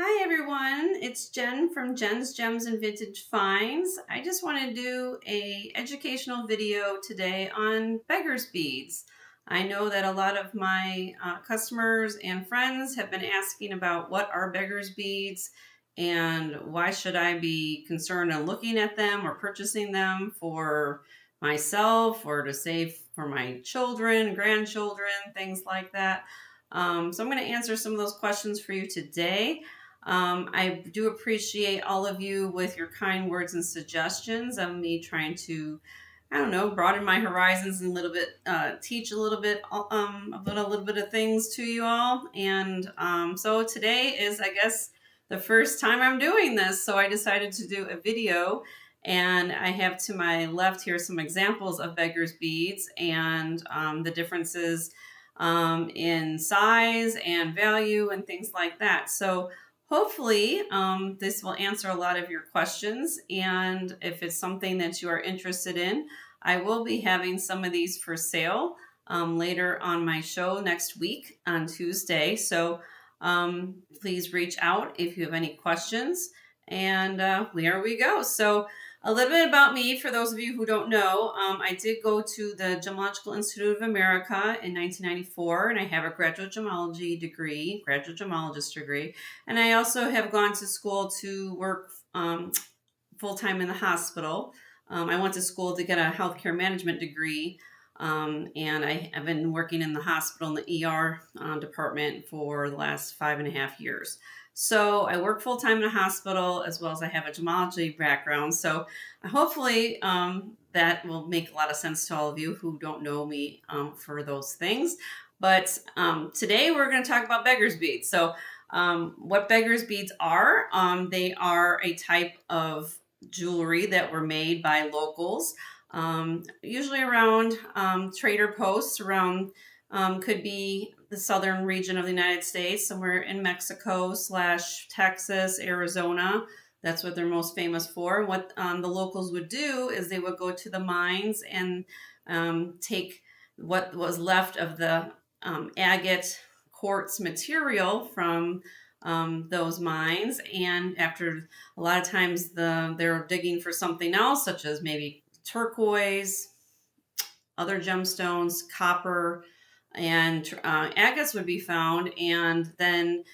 Hi everyone, it's Jen from Jen's Gems and Vintage Finds. I just want to do a educational video today on beggars beads. I know that a lot of my customers and friends have been asking about what are beggars beads and why should I be concerned in looking at them or purchasing them for myself or to save for my children, grandchildren, things like that. So I'm going to answer some of those questions for you today. I do appreciate all of you with your kind words and suggestions of me trying to, I don't know, broaden my horizons and a little bit, teach a little bit about a little bit of things to you all. And so today is, I guess, the first time I'm doing this. So I decided to do a video. And I have to my left here some examples of beggars beads and the differences in size and value and things like that. So hopefully, this will answer a lot of your questions, and if it's something that you are interested in, I will be having some of these for sale later on my show next week on Tuesday. So please reach out if you have any questions, and there we go. So a little bit about me, for those of you who don't know, I did go to the Gemological Institute of America in 1994, and I have a graduate gemologist degree, and I also have gone to school to work full-time in the hospital. I went to school to get a healthcare management degree, and I have been working in the hospital in the ER department for the last 5.5 years. So I work full-time in a hospital as well as I have a gemology background. So hopefully that will make a lot of sense to all of you who don't know me for those things. But today we're going to talk about beggars beads. So what beggars beads are, they are a type of jewelry that were made by locals, usually around trader posts around, could be the southern region of the United States, somewhere in Mexico / Texas, Arizona. That's what they're most famous for. What the locals would do is they would go to the mines and take what was left of the agate quartz material from those mines, and after a lot of times they're digging for something else, such as maybe turquoise, other gemstones, copper, and agates would be found, and then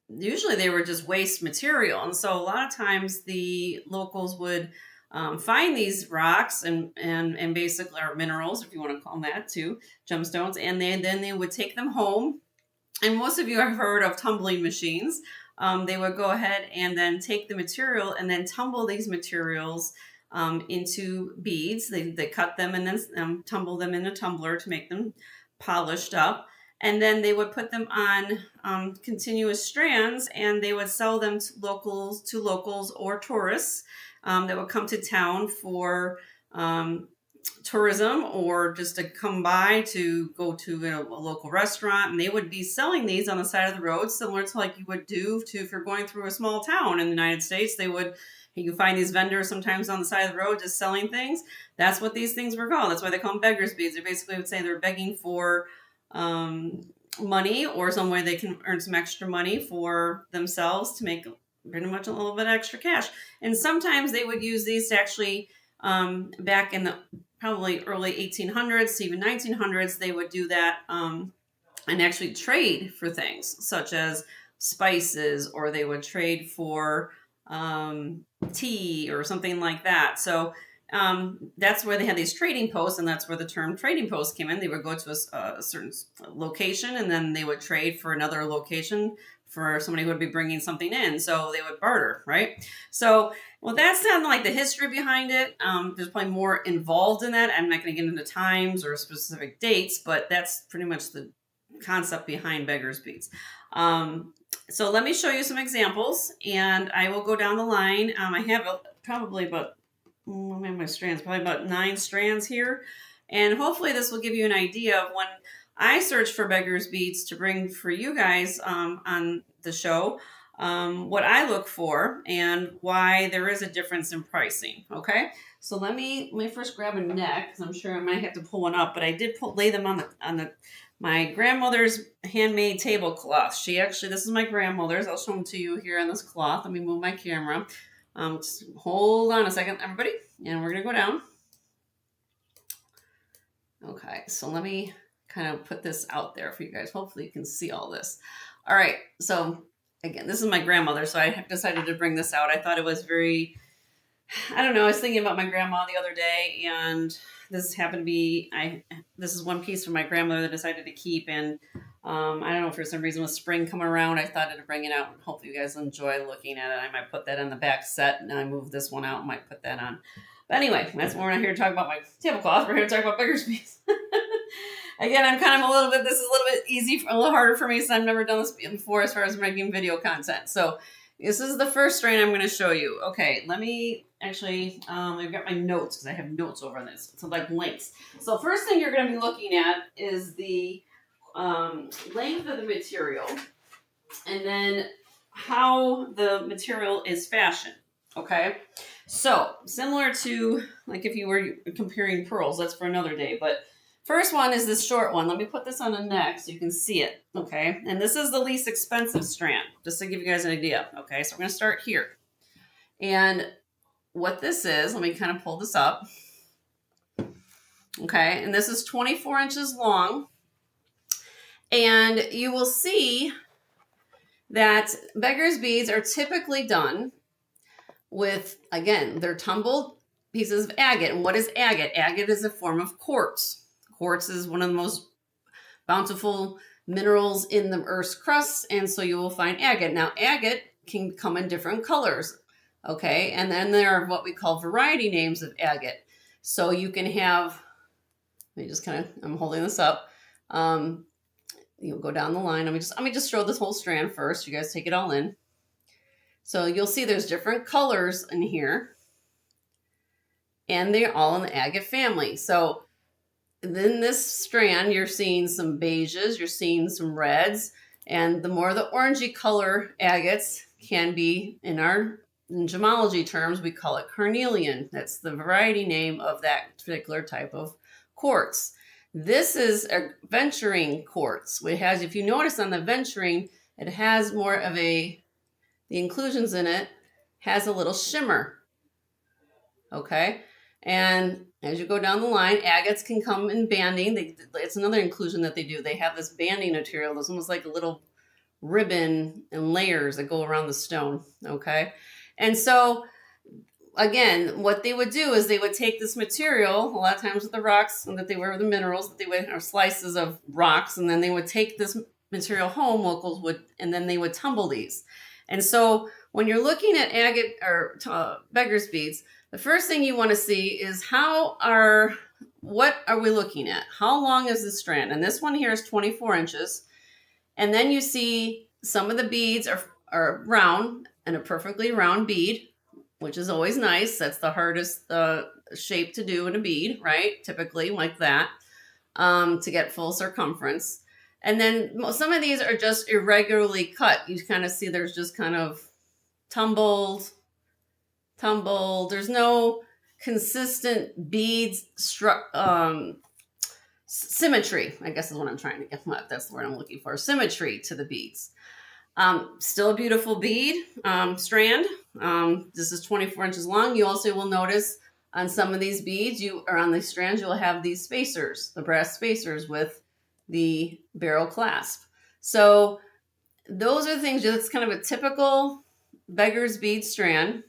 usually they were just waste material. And so a lot of times the locals would find these rocks and basically, or minerals, if you want to call them that too, gemstones, and then they would take them home. And most of you have heard of tumbling machines. They would go ahead and then take the material and then tumble these materials into beads. They cut them and then tumble them in a tumbler to make them polished up. And then they would put them on continuous strands, and they would sell them to locals or tourists that would come to town for tourism, or just to come by to go to a local restaurant. And they would be selling these on the side of the road, similar to like you would do if you're going through a small town in the United States. You find these vendors sometimes on the side of the road just selling things. That's what these things were called. That's why they call them beggars beads. They basically would say they're begging for money, or some way they can earn some extra money for themselves to make pretty much a little bit extra cash. And sometimes they would use these to actually, back in the probably early 1800s to even 1900s, they would do that and actually trade for things such as spices, or they would trade for tea or something like that. So that's where they had these trading posts, and that's where the term trading post came in. They would go to a certain location, and then they would trade for another location for somebody who would be bringing something in. So they would barter, right? So, well, that's not like the history behind it. There's probably more involved in that. I'm not going to get into times or specific dates, but that's pretty much the concept behind beggars beads. So let me show you some examples, and I will go down the line. I have probably about, my strands, probably about 9 strands here. And hopefully this will give you an idea of when I search for beggars beads to bring for you guys on the show, what I look for and why there is a difference in pricing. Okay, so let me first grab a neck, because I'm sure I might have to pull one up, but I did lay them on my grandmother's handmade tablecloth. This is my grandmother's. I'll show them to you here on this cloth. Let me move my camera. Just hold on a second, everybody, and we're gonna go down. Okay, so let me kind of put this out there for you guys. Hopefully you can see all this. All right, so again, this is my grandmother, so I decided to bring this out. I thought it was very, I don't know, I was thinking about my grandma the other day, and this happened to be, this is one piece from my grandmother that I decided to keep, and I don't know, for some reason with spring coming around, I thought I'd bring it out, and hopefully you guys enjoy looking at it. I might put that on the back set, and I move this one out, and might put that on. But anyway, we're not here to talk about my tablecloth, we're here to talk about Beggars beads. Again, I'm kind of this is a little bit easy, a little harder for me, since I've never done this before as far as making video content. So this is the first strain I'm going to show you. Okay, let me actually, I've got my notes because I have notes over on this. So like links. So first thing you're going to be looking at is the length of the material, and then how the material is fashioned. Okay, so similar to like if you were comparing pearls, that's for another day. But first one is this short one. Let me put this on the neck so you can see it. Okay, and this is the least expensive strand, just to give you guys an idea. Okay, so we're going to start here. And what this is, let me kind of pull this up. Okay, and this is 24 inches long. And you will see that Beggars beads are typically done with, again, they're tumbled pieces of agate. And what is agate? Agate is a form of quartz. Quartz is one of the most bountiful minerals in the Earth's crust, and so you will find agate. Now, agate can come in different colors, okay? And then there are what we call variety names of agate. So you can have, let me just kind of, I'm holding this up. You'll go down the line. Let me just show this whole strand first. You guys take it all in. So you'll see there's different colors in here, and they're all in the agate family. So then this strand, you're seeing some beiges, you're seeing some reds, and the more the orangey color agates can be, in gemology terms, we call it carnelian. That's the variety name of that particular type of quartz. This is a venturing quartz. It has, if you notice on the venturing, it has more of the inclusions in it, has a little shimmer. Okay. And as you go down the line, agates can come in banding. It's another inclusion that they do. They have this banding material that's almost like a little ribbon and layers that go around the stone. Okay. And so, again, what they would do is they would take this material, a lot of times with the rocks, and that they were the minerals, that they would, or slices of rocks, and then they would take this material home, locals would, and then they would tumble these. And so when you're looking at agate or Beggars beads, the first thing you want to see is what are we looking at? How long is the strand? And this one here is 24 inches. And then you see some of the beads are round, and a perfectly round bead, which is always nice. That's the hardest shape to do in a bead, right? Typically like that, to get full circumference. And then some of these are just irregularly cut. You kind of see there's just kind of tumbled. There's no consistent beads symmetry, I guess is what I'm trying to get. That's the word I'm looking for. Symmetry to the beads. Still a beautiful bead strand. This is 24 inches long. You also will notice on some of these beads, or on these strands, you'll have these spacers, the brass spacers with the barrel clasp. So those are things that's kind of a typical Beggars bead strand.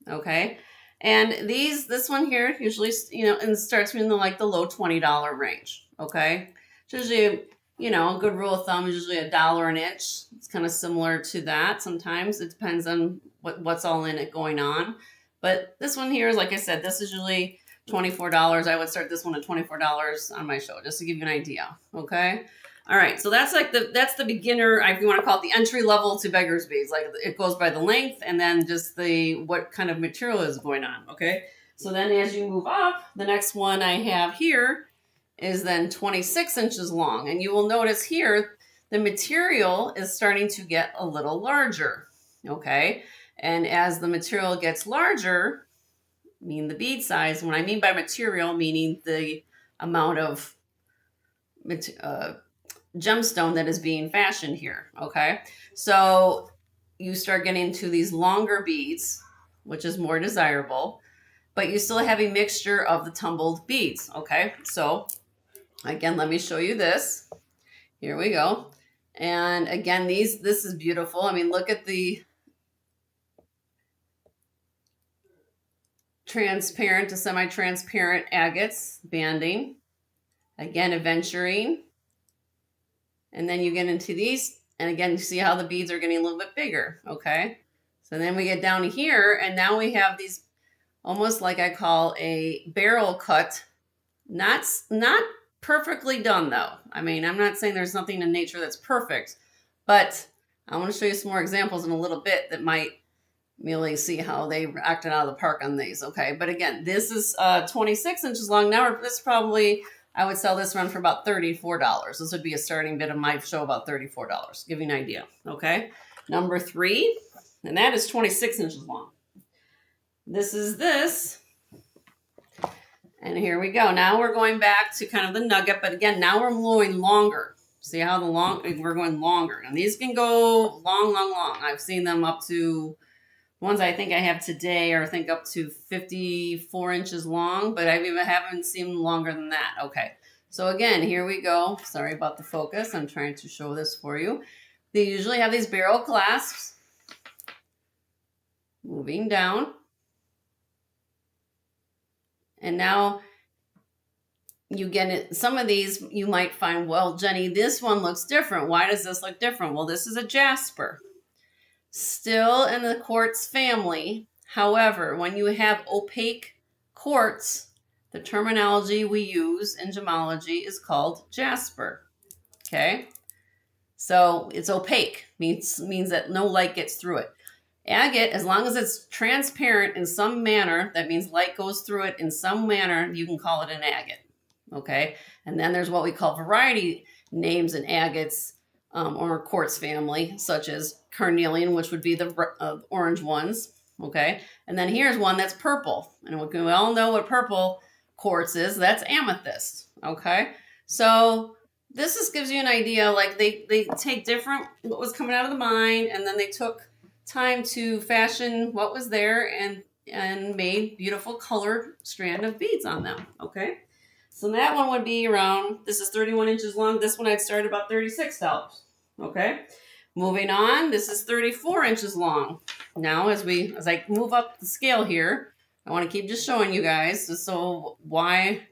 Okay. And this one here usually, and starts in the low $20 range. Okay. It's usually, a good rule of thumb is usually $1 an inch. It's kind of similar to that. Sometimes it depends on what's all in it going on. But this one here is, like I said, this is usually $24. I would start this one at $24 on my show, just to give you an idea. Okay. All right. So that's that's the beginner, if you want to call it the entry level to Beggars beads. Like, it goes by the length and then just what kind of material is going on. Okay. So then as you move up, the next one I have here is then 26 inches long. And you will notice here, the material is starting to get a little larger. Okay. And as the material gets larger, mean the bead size, when I mean by material, meaning the amount of gemstone that is being fashioned here, okay? So you start getting to these longer beads, which is more desirable, but you still have a mixture of the tumbled beads, okay? So again, let me show you this. Here we go. And again, this is beautiful. I mean, look at the transparent to semi-transparent agates banding. Again, aventurine. And then you get into these, and again, you see how the beads are getting a little bit bigger, okay? So then we get down here, and now we have these almost like I call a barrel cut. Not perfectly done, though. I mean, I'm not saying there's nothing in nature that's perfect, but I want to show you some more examples in a little bit that might really see how they acted out of the park on these, okay? But again, this is 26 inches long. Now, this probably... I would sell this one for about $34. This would be a starting bid of my show, about $34. Give you an idea, okay? Number 3, and that is 26 inches long. This is this. And here we go. Now we're going back to kind of the nugget, but again, now we're going longer. See how we're going longer. And these can go long, long, long. I've seen them up to... ones I think I have today are, I think, up to 54 inches long, but I haven't seen longer than that. Okay, so again, here we go. Sorry about the focus. I'm trying to show this for you. They usually have these barrel clasps. Moving down. And now you get it. Some of these you might find, well, Jenny, this one looks different. Why does this look different? Well, this is a jasper. Still in the quartz family. However, when you have opaque quartz, the terminology we use in gemology is called jasper. Okay? So it's opaque, means that no light gets through it. Agate, as long as it's transparent in some manner, that means light goes through it in some manner, you can call it an agate. Okay? And then there's what we call variety names in agates or quartz family, such as carnelian, which would be the orange ones, okay? And then here's one that's purple. And we all know what purple quartz is. That's amethyst, okay? So this just gives you an idea, like they take different, what was coming out of the mine, and then they took time to fashion what was there and made beautiful colored strand of beads on them, okay? So that one would be around, this is 31 inches long. This one I'd start about $36, okay? Moving on, this is 34 inches long. Now, as I move up the scale here, I want to keep just showing you guys. So why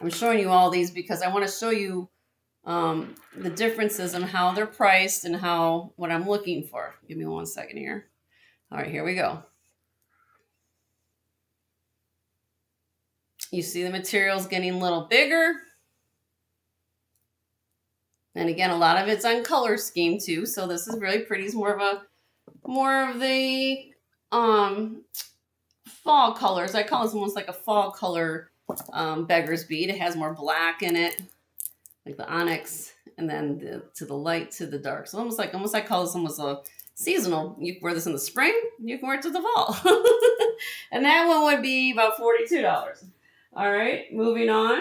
I'm showing you all these, because I want to show you the differences in how they're priced and what I'm looking for. Give me 1 second here. All right, here we go. You see the materials getting a little bigger. And again, a lot of it's on color scheme too. So this is really pretty. It's more of the fall colors. I call this almost like a fall color Beggars bead. It has more black in it, like the onyx, and then to the light to the dark. So almost I call this almost a seasonal. You can wear this in the spring. You can wear it to the fall. And that one would be about $42. All right, moving on.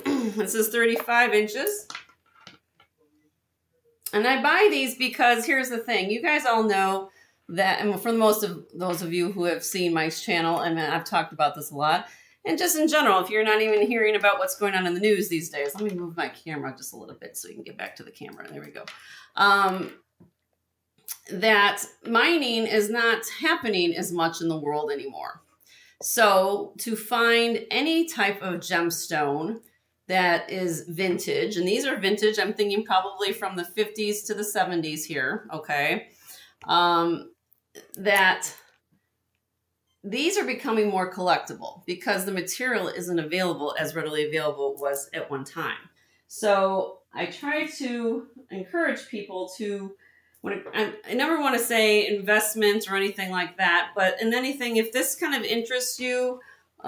This is 35 inches. And I buy these because here's the thing. You guys all know that, and for most of those of you who have seen my channel, and I've talked about this a lot, and just in general, if you're not even hearing about what's going on in the news these days, let me move my camera just a little bit so you can get back to the camera. There we go. That mining is not happening as much in the world anymore. So to find any type of gemstone that is vintage, and these are vintage, I'm thinking probably from the 50s to the 70s here, okay, that these are becoming more collectible because the material isn't available as readily available it was at one time. So I try to encourage people to, I never want to say investment or anything like that, but in anything, if this kind of interests you,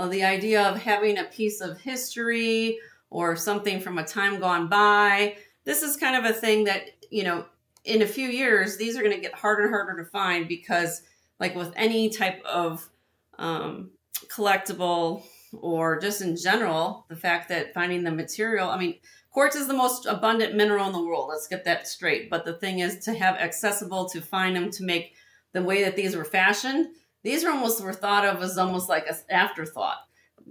the idea of having a piece of history or something from a time gone by, this is kind of a thing that, you know, in a few years, these are going to get harder and harder to find because, like with any type of collectible or just in general, the fact that finding the material, I mean, quartz is the most abundant mineral in the world. Let's get that straight. But the thing is to have accessible, to find them, to make the way that these were fashioned, these were thought of as almost like an afterthought.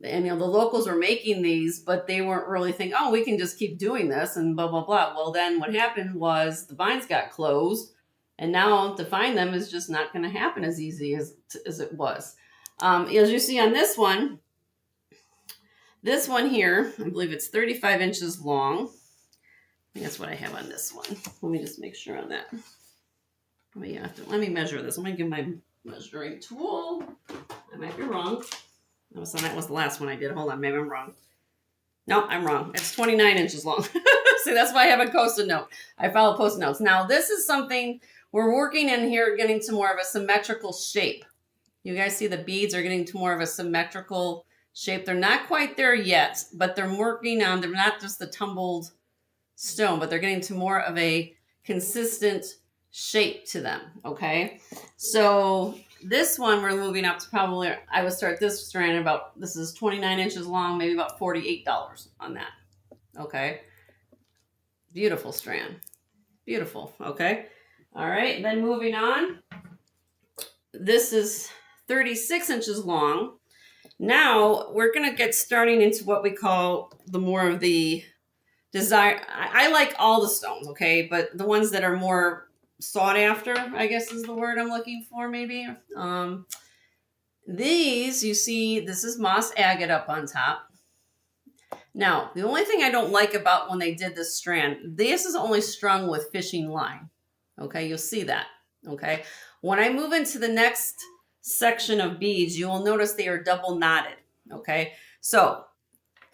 And, the locals were making these, but they weren't really thinking, oh, we can just keep doing this and blah, blah, blah. Well, then what happened was the mines got closed, and now to find them is just not going to happen as easy as it was. As you see on this one here, I believe it's 35 inches long. I think that's what I have on this one. Let me just make sure on that. Let me measure this. I'm going to give my measuring tool. I might be wrong. No, so that was the last one I did. Hold on, maybe I'm wrong. No, I'm wrong. It's 29 inches long. See, that's why I have a Post-it note. I follow Post-it notes. Now, this is something we're working in here, getting to more of a symmetrical shape. You guys see the beads are getting to more of a symmetrical shape. They're not quite there yet, but they're working on, they're not just the tumbled stone, but they're getting to more of a consistent shape to them, okay? So this one we're moving up to probably, I would start this strand about, this is 29 inches long, maybe about $48 on that, okay? Beautiful strand, beautiful, okay? All right, then moving on, this is 36 inches long. Now we're gonna get starting into what we call the more of the desire. I like all the stones, okay, but the ones that are more sought after, I guess is the word I'm looking for, maybe. These, you see, this is moss agate up on top. Now, the only thing I don't like about when they did this strand, this is only strung with fishing line. Okay, you'll see that. Okay, when I move into the next section of beads, you will notice they are double knotted. Okay, so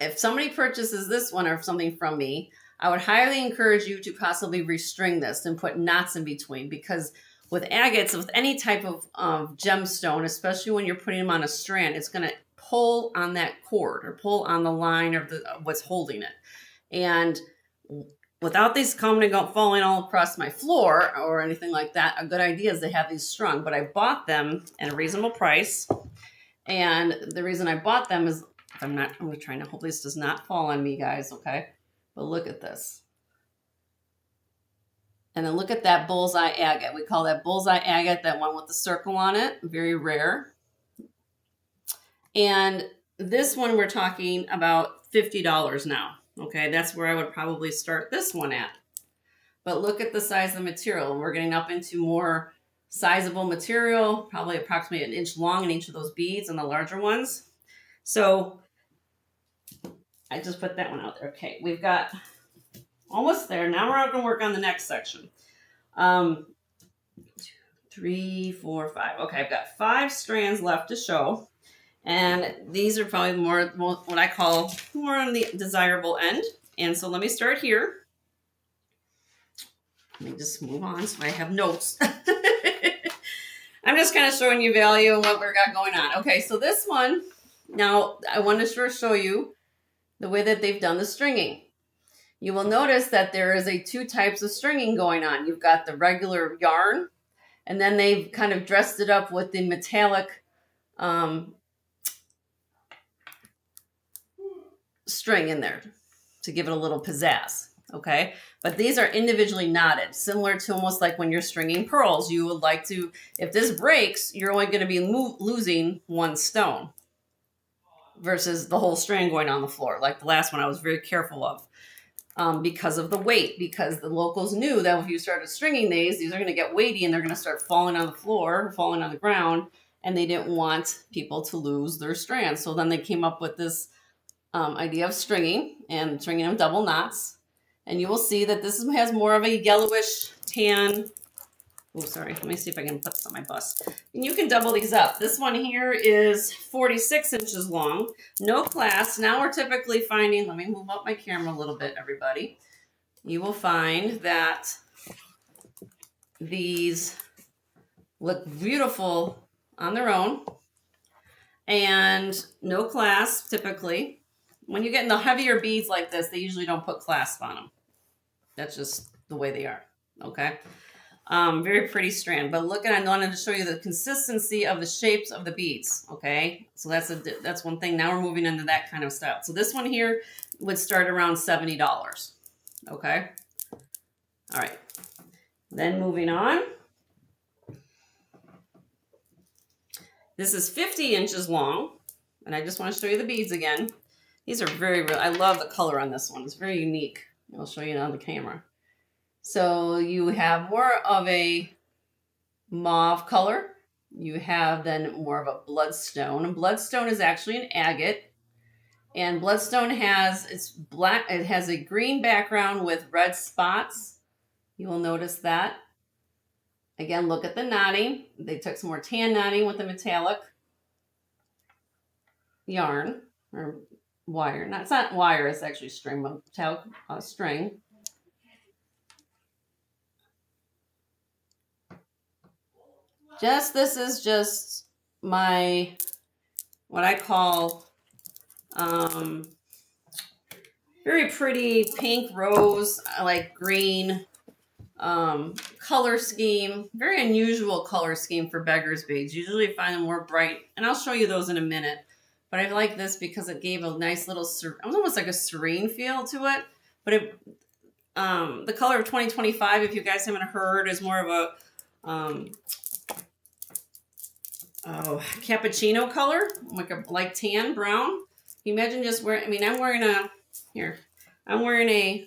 if somebody purchases this one or something from me, I would highly encourage you to possibly restring this and put knots in between, because with agates, with any type of gemstone, especially when you're putting them on a strand, it's going to pull on that cord or pull on the line of what's holding it. And without these coming and falling all across my floor or anything like that, a good idea is to have these strung. But I bought them at a reasonable price. And the reason I bought them is, I'm trying to, hopefully this does not fall on me, guys, okay? But look at this. And then look at that bullseye agate. We call that bullseye agate, that one with the circle on it. Very rare. And this one we're talking about $50 now. Okay, that's where I would probably start this one at. But look at the size of the material. We're getting up into more sizable material, probably approximately an inch long in each of those beads and the larger ones. So I just put that one out there. Okay, we've got almost there. Now we're going to work on the next section. 2, 3, 4, 5. Okay, I've got 5 strands left to show. And these are probably more what I call more on the desirable end. And so let me start here. Let me just move on so I have notes. I'm just kind of showing you value and what we've got going on. Okay, so this one, now I want to show you the way that they've done the stringing. You will notice that there is 2 types of stringing going on. You've got the regular yarn, and then they've kind of dressed it up with the metallic string in there to give it a little pizzazz, okay? But these are individually knotted, similar to almost like when you're stringing pearls. You would like to, if this breaks, you're only going to be losing 1 stone versus the whole strand going on the floor. Like the last one I was very careful of because of the weight, because the locals knew that if you started stringing these are going to get weighty and they're going to start falling on the floor, falling on the ground, and they didn't want people to lose their strands. So then they came up with this idea of stringing and stringing them double knots. And you will see that this has more of a yellowish tan. Oh, sorry. Let me see if I can put this on my bust. And you can double these up. This one here is 46 inches long. No clasp. Now we're typically finding, let me move up my camera a little bit, everybody. You will find that these look beautiful on their own. And no clasp, typically. When you get in the heavier beads like this, they usually don't put clasp on them. That's just the way they are, okay? Very pretty strand. But look, I wanted to show you the consistency of the shapes of the beads. Okay, so that's one thing. Now we're moving into that kind of style. So this one here would start around $70. Okay. All right. Then moving on. This is 50 inches long, and I just want to show you the beads again. These are I love the color on this one. It's very unique. I'll show you on the camera. So you have more of a mauve color. You have then more of a bloodstone. And bloodstone is actually an agate. And bloodstone it's black. It has a green background with red spots. You will notice that. Again, look at the knotting. They took some more tan knotting with the metallic yarn or wire. No, it's not wire, it's actually string, metallic string. This is just my, what I call very pretty pink, rose, I like green color scheme. Very unusual color scheme for Beggars beads. Usually you find them more bright, and I'll show you those in a minute. But I like this because it gave a nice little, almost like a serene feel to it. But it, the color of 2025, if you guys haven't heard, is more of a cappuccino color, like a light tan brown. Can you imagine just wearing? I mean, I'm wearing a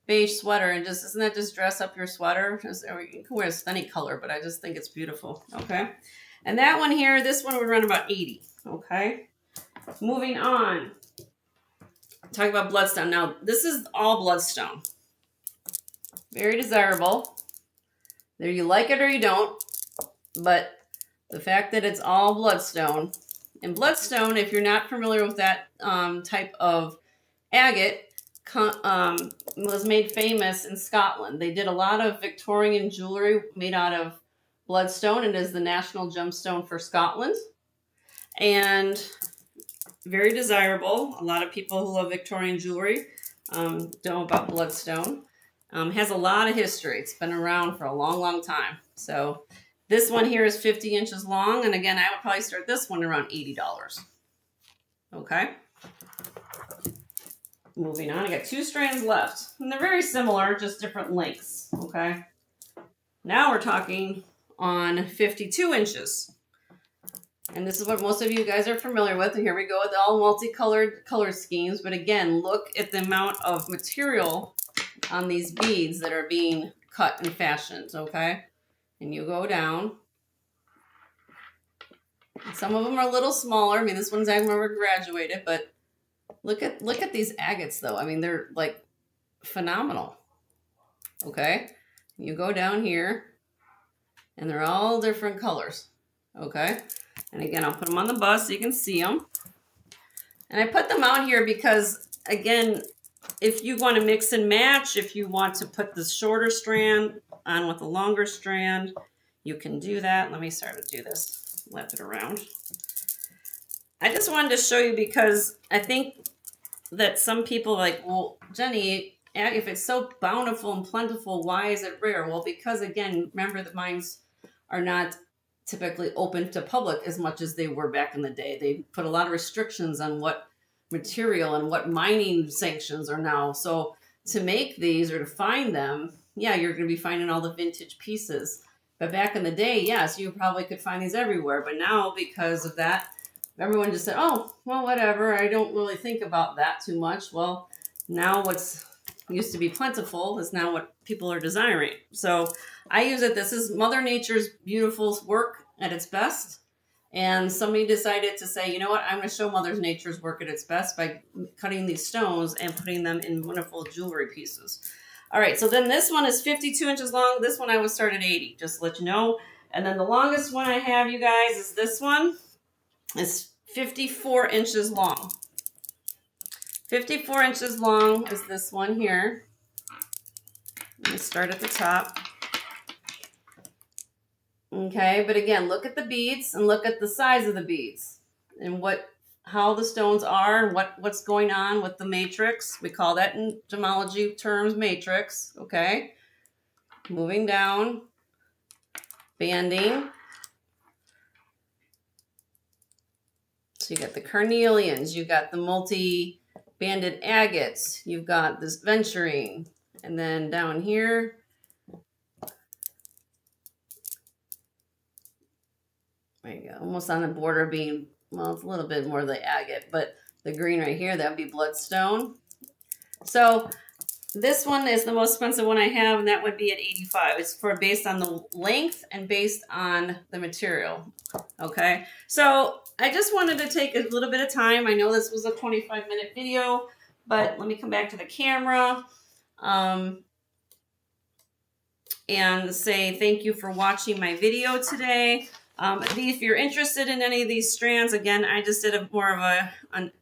beige sweater, and just, doesn't that just dress up your sweater? You can wear any color, but I just think it's beautiful. Okay, and that one here, this one would run about 80. Okay, moving on. Talking about bloodstone. Now this is all bloodstone. Very desirable. There, you like it or you don't, but the fact that it's all bloodstone, and bloodstone, if you're not familiar with that type of agate, was made famous in Scotland. They did a lot of Victorian jewelry made out of bloodstone. It is the national gemstone for Scotland, and very desirable. A lot of people who love Victorian jewelry know about bloodstone. Has a lot of history. It's been around for a long, long time. So this one here is 50 inches long, and again, I would probably start this one around $80. Okay. Moving on, I got 2 strands left, and they're very similar, just different lengths. Okay. Now we're talking on 52 inches. And this is what most of you guys are familiar with. And here we go with all multicolored color schemes. But again, look at the amount of material on these beads that are being cut and fashioned, okay? And you go down. And some of them are a little smaller. I mean, this one's I've never graduated, but look at these agates though. I mean, they're like phenomenal. Okay? You go down here and they're all different colors. Okay? And again, I'll put them on the bust so you can see them. And I put them out here because, again, if you want to mix and match, if you want to put the shorter strand on with the longer strand, you can do that. Let me start to do this. Lap it around. I just wanted to show you because I think that some people are like, well, Jenny, if it's so bountiful and plentiful, why is it rare? Well, because, again, remember that mines are not typically open to public as much as they were back in the day. They put a lot of restrictions on what material and what mining sanctions are now. So to make these or to find them, yeah, you're going to be finding all the vintage pieces. But back in the day, yes, you probably could find these everywhere. But now, because of that, everyone just said, oh, well, whatever. I don't really think about that too much. Well, now what's used to be plentiful is now what people are desiring. So I use it. This is Mother Nature's beautiful work at its best. And somebody decided to say, you know what, I'm going to show Mother Nature's work at its best by cutting these stones and putting them in wonderful jewelry pieces. All right, so then this one is 52 inches long. This one I would start at 80, just to let you know. And then the longest one I have, you guys, is this one. It's 54 inches long. 54 inches long is this one here. Let me start at the top. Okay, but again, look at the beads and look at the size of the beads and how the stones are and what's going on with the matrix. We call that in gemology terms matrix, okay? Moving down. banding. So you got the carnelians, you got the multi-banded agates, you've got this venturine, and then down here, there you go, almost on the border being, well, it's a little bit more the agate, but the green right here, that would be bloodstone. So this one is the most expensive one I have, and that would be at $85. It's based on the length and based on the material. Okay, so I just wanted to take a little bit of time. I know this was a 25-minute video, but let me come back to the camera and say thank you for watching my video today. If you're interested in any of these strands, again, I just did more of an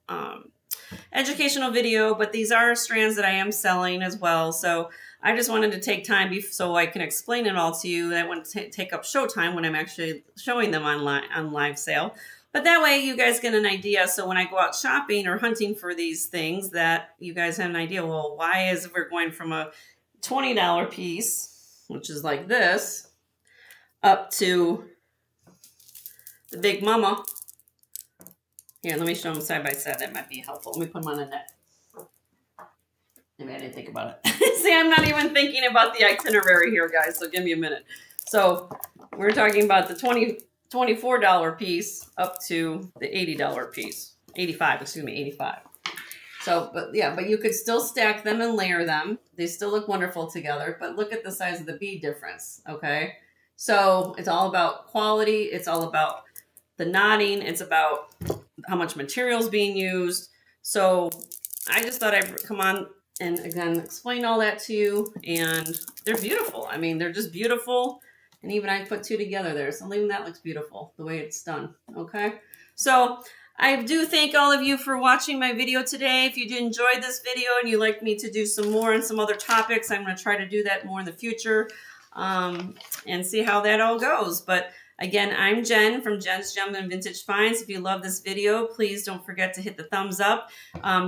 educational video, but these are strands that I am selling as well. So I just wanted to take time so I can explain it all to you. I want to take up show time when I'm actually showing them online on live sale. But that way you guys get an idea. So when I go out shopping or hunting for these things, that you guys have an idea, well, why is we're going from a $20 piece, which is like this, up to the Big Mama. Here, let me show them side by side. That might be helpful. Let me put them on a net. Maybe I didn't think about it. See, I'm not even thinking about the itinerary here, guys, so give me a minute. So we're talking about the $24 piece up to the $80 piece. 85, excuse me, 85. So, but yeah, but you could still stack them and layer them. They still look wonderful together, but look at the size of the bead difference, okay? So it's all about quality. It's all about the knotting. It's about how much material is being used. So I just thought I'd come on and again explain all that to you. And they're beautiful. I mean, they're just beautiful. And even I put two together there. So even that looks beautiful the way it's done. Okay. So I do thank all of you for watching my video today. If you did enjoy this video and you'd like me to do some more on some other topics, I'm going to try to do that more in the future and see how that all goes. But again, I'm Jen from Jen's Gems and Vintage Finds. If you love this video, please don't forget to hit the thumbs up.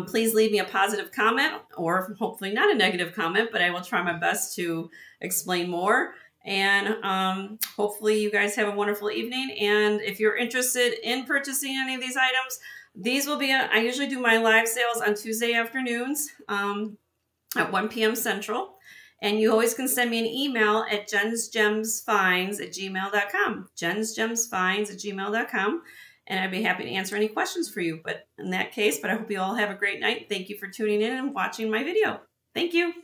Please leave me a positive comment, or hopefully not a negative comment, but I will try my best to explain more. And hopefully you guys have a wonderful evening. And if you're interested in purchasing any of these items, these will be, I usually do my live sales on Tuesday afternoons at 1 p.m. Central. And you always can send me an email at jensgemsfinds@gmail.com. jensgemsfinds@gmail.com. And I'd be happy to answer any questions for you. But in that case, I hope you all have a great night. Thank you for tuning in and watching my video. Thank you.